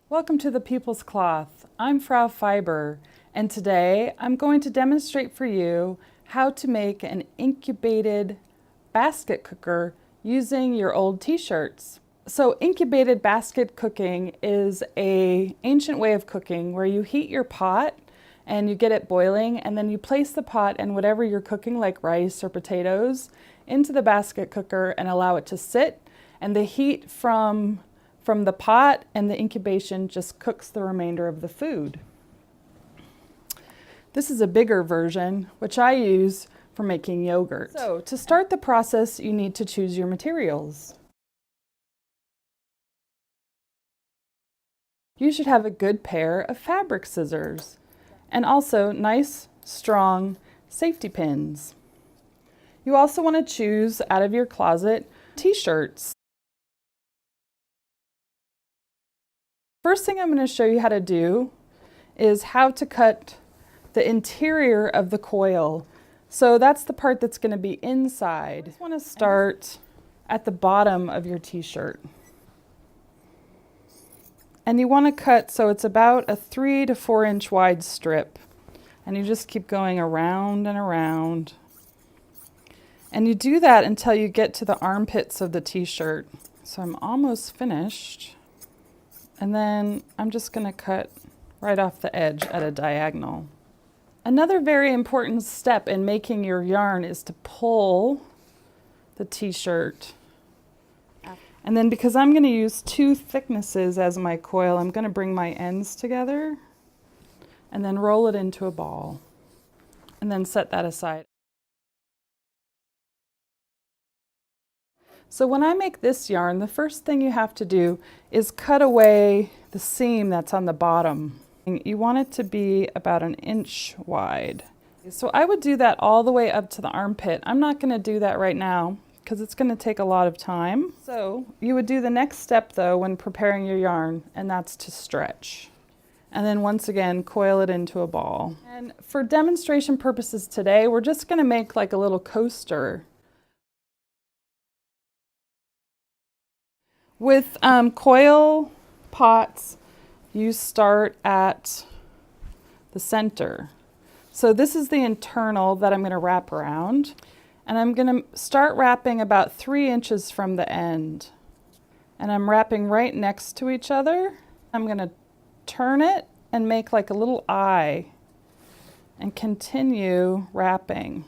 Welcome to the People's Cloth. I'm Frau Fiber, and today I'm going to demonstrate for you how to make an incubated basket cooker using your old t-shirts. So incubated basket cooking is an ancient way of cooking where you heat your pot and you get it boiling, and then you place the pot and whatever you're cooking, like rice or potatoes, into the basket cooker and allow it to sit, and the heat from the pot and the incubation just cooks the remainder of the food. This is a bigger version, which I use for making yogurt. So to start the process, you need to choose your materials. You should have a good pair of fabric scissors and also nice, strong safety pins. You also want to choose out of your closet t-shirts. First thing I'm going to show you how to do is how to cut the interior of the coil. So that's the part that's going to be inside. You just want to start at the bottom of your t-shirt. And you want to cut so it's about a 3 to 4 inch wide strip. And you just keep going around and around. And you do that until you get to the armpits of the t-shirt. So I'm almost finished. And then I'm just going to cut right off the edge at a diagonal. Another very important step in making your yarn is to pull the t-shirt. And then because I'm going to use 2 thicknesses as my coil, I'm going to bring my ends together and then roll it into a ball and then set that aside. So when I make this yarn, the first thing you have to do is cut away the seam that's on the bottom. You want it to be about 1 inch wide. So I would do that all the way up to the armpit. I'm not going to do that right now because it's going to take a lot of time. So you would do the next step though when preparing your yarn, and that's to stretch. And then once again, coil it into a ball. And for demonstration purposes today, we're just going to make like a little coaster. With coil pots, you start at the center. So this is the internal that I'm going to wrap around. And I'm going to start wrapping about 3 inches from the end. And I'm wrapping right next to each other. I'm going to turn it and make like a little eye and continue wrapping.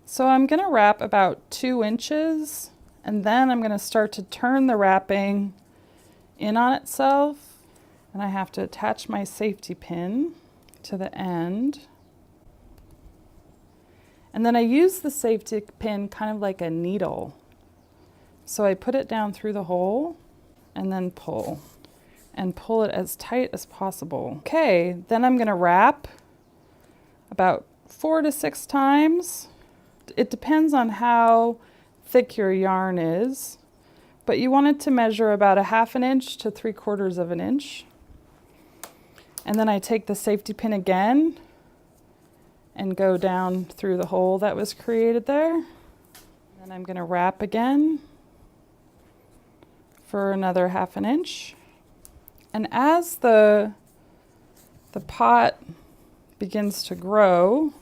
So I'm going to wrap about 2 inches. And then I'm going to start to turn the wrapping in on itself. And I have to attach my safety pin to the end. And then I use the safety pin kind of like a needle. So I put it down through the hole and then pull. And pull it as tight as possible. Okay, then I'm going to wrap about 4 to 6 times. It depends on how thick your yarn is, but you want it to measure about 1/2 inch to 3/4 inch. And then I take the safety pin again and go down through the hole that was created there. Then I'm going to wrap again for another 1/2 inch. And as the pot begins to grow,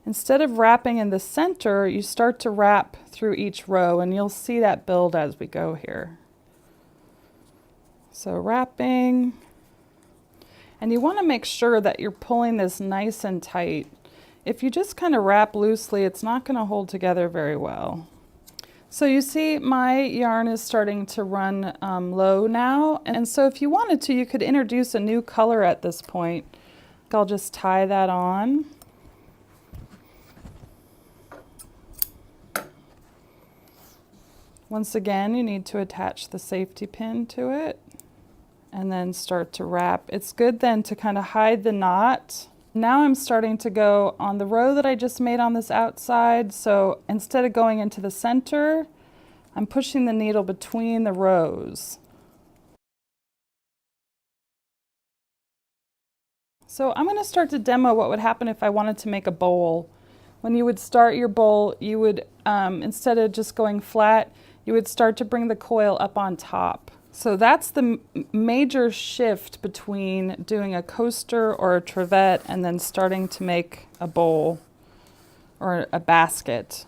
instead of wrapping in the center, you start to wrap through each row, and you'll see that build as we go here. So wrapping, and you want to make sure that you're pulling this nice and tight. If you just kind of wrap loosely, it's not going to hold together very well. So you see my yarn is starting to run low now, and so if you wanted to, you could introduce a new color at this point. I'll just tie that on. Once again, you need to attach the safety pin to it and then start to wrap. It's good then to kind of hide the knot. Now I'm starting to go on the row that I just made on this outside. So instead of going into the center, I'm pushing the needle between the rows. So I'm going to start to demo what would happen if I wanted to make a bowl. When you would start your bowl, you would, instead of just going flat, you would start to bring the coil up on top. So that's the major shift between doing a coaster or a trivet and then starting to make a bowl or a basket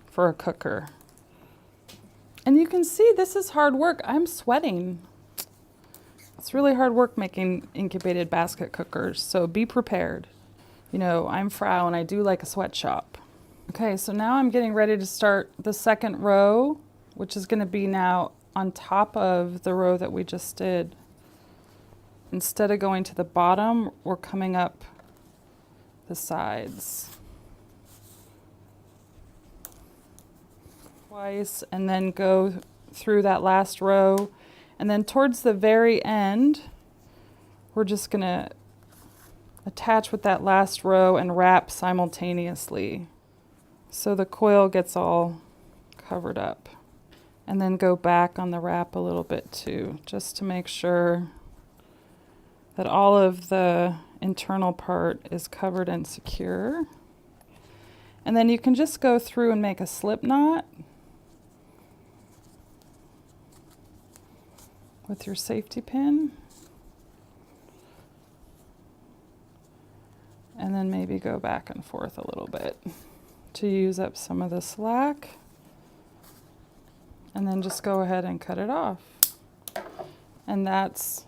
for a cooker. And you can see this is hard work. I'm sweating. It's really hard work making incubated basket cookers, so be prepared. You know, I'm Frau and I do like a sweatshop. Okay, so now I'm getting ready to start the second row, which is going to be now on top of the row that we just did. Instead of going to the bottom, we're coming up the sides. Twice, and then go through that last row. And then towards the very end, we're just going to attach with that last row and wrap simultaneously. So the coil gets all covered up. And then go back on the wrap a little bit too, just to make sure that all of the internal part is covered and secure. And then you can just go through and make a slip knot with your safety pin. And then maybe go back and forth a little bit to use up some of the slack. And then just go ahead and cut it off. And that's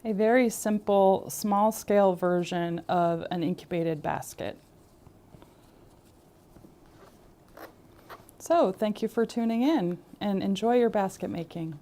a very simple, small scale version of an incubated basket. So thank you for tuning in and enjoy your basket making.